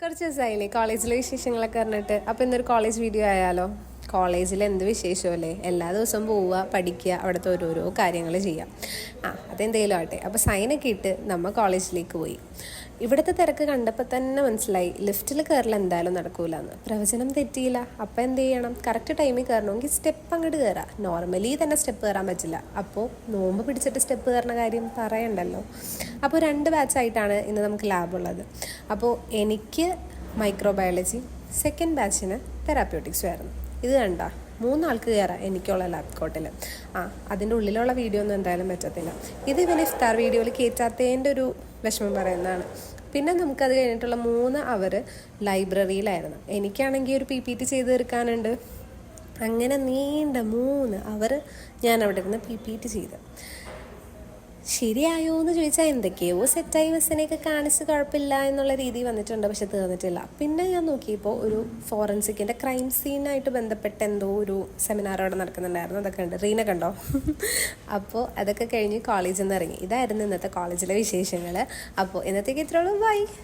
കുറച്ച് ദിവസമായില്ലേ കോളേജിലെ വിശേഷങ്ങളൊക്കെ പറഞ്ഞിട്ട്. അപ്പോൾ ഇന്നൊരു കോളേജ് വീഡിയോ ആയാലോ? കോളേജിൽ എന്ത് വിശേഷമല്ലേ, എല്ലാ ദിവസവും പോവുക, പഠിക്കുക, അവിടുത്തെ ഓരോരോ കാര്യങ്ങൾ ചെയ്യാം. അതെന്തെങ്കിലും ആട്ടെ. അപ്പോൾ സൈനൊക്കെ ഇട്ട് നമ്മൾ കോളേജിലേക്ക് പോയി. ഇവിടുത്തെ തിരക്ക് കണ്ടപ്പോൾ തന്നെ മനസ്സിലായി ലിഫ്റ്റിൽ കയറൽ എന്തായാലും നടക്കൂലെന്ന്. പ്രവചനം തെറ്റിയില്ല. അപ്പോൾ എന്ത് ചെയ്യണം? കറക്റ്റ് ടൈമിൽ കയറണമെങ്കിൽ സ്റ്റെപ്പ് അങ്ങോട്ട് കയറാം. നോർമലി തന്നെ സ്റ്റെപ്പ് കയറാൻ പറ്റില്ല. അപ്പോൾ നോമ്പ് പിടിച്ചിട്ട് സ്റ്റെപ്പ് കയറുന്ന കാര്യം പറയണ്ടല്ലോ. അപ്പോൾ 2 ബാച്ചായിട്ടാണ് ഇന്ന് നമുക്ക് ലാബ് ഉള്ളത്. അപ്പോൾ എനിക്ക് മൈക്രോബയോളജി, സെക്കൻഡ് ബാച്ചിന് തെറാപ്യൂട്ടിക്സും ആയിരുന്നു. ഇത് കണ്ട 3 ആൾക്ക് കയറാം എനിക്കുള്ള ലാബ് കോട്ടിൽ. അതിൻ്റെ ഉള്ളിലുള്ള വീഡിയോ ഒന്നും എന്തായാലും പറ്റത്തില്ല. ഇത് ഇവന് ഇഫ്താർ വീഡിയോയിൽ കയറ്റാത്തതിൻ്റെ ഒരു വിഷമം പറയുന്നതാണ്. പിന്നെ നമുക്കത് കഴിഞ്ഞിട്ടുള്ള 3 അവർ ലൈബ്രറിയിലായിരുന്നു. എനിക്കാണെങ്കിൽ ഒരു PPT ചെയ്ത് തീർക്കാനുണ്ട്. അങ്ങനെ നീണ്ട 3 അവർ ഞാൻ അവിടെ ഇരുന്ന് PPT ചെയ്ത്. ശരിയായോ എന്ന് ചോദിച്ചാൽ എന്തൊക്കെയോ സെറ്റായി ബസ്സിനെയൊക്കെ കാണിച്ച് കുഴപ്പമില്ല എന്നുള്ള രീതി വന്നിട്ടുണ്ട്. പക്ഷെ തീർന്നിട്ടില്ല. പിന്നെ ഞാൻ നോക്കിയപ്പോൾ ഒരു ഫോറൻസിക്കിൻ്റെ ക്രൈം സീനായിട്ട് ബന്ധപ്പെട്ട എന്തോ ഒരു സെമിനാർ അവിടെ നടക്കുന്നുണ്ടായിരുന്നു. അതൊക്കെ ഉണ്ട്. റീന കണ്ടോ? അപ്പോൾ അതൊക്കെ കഴിഞ്ഞ് കോളേജിൽ നിന്ന് ഇറങ്ങി. ഇതായിരുന്നു ഇന്നത്തെ കോളേജിലെ വിശേഷങ്ങൾ. അപ്പോൾ ഇന്നത്തേക്ക് ഇത്രയുള്ളൂ. ബൈ.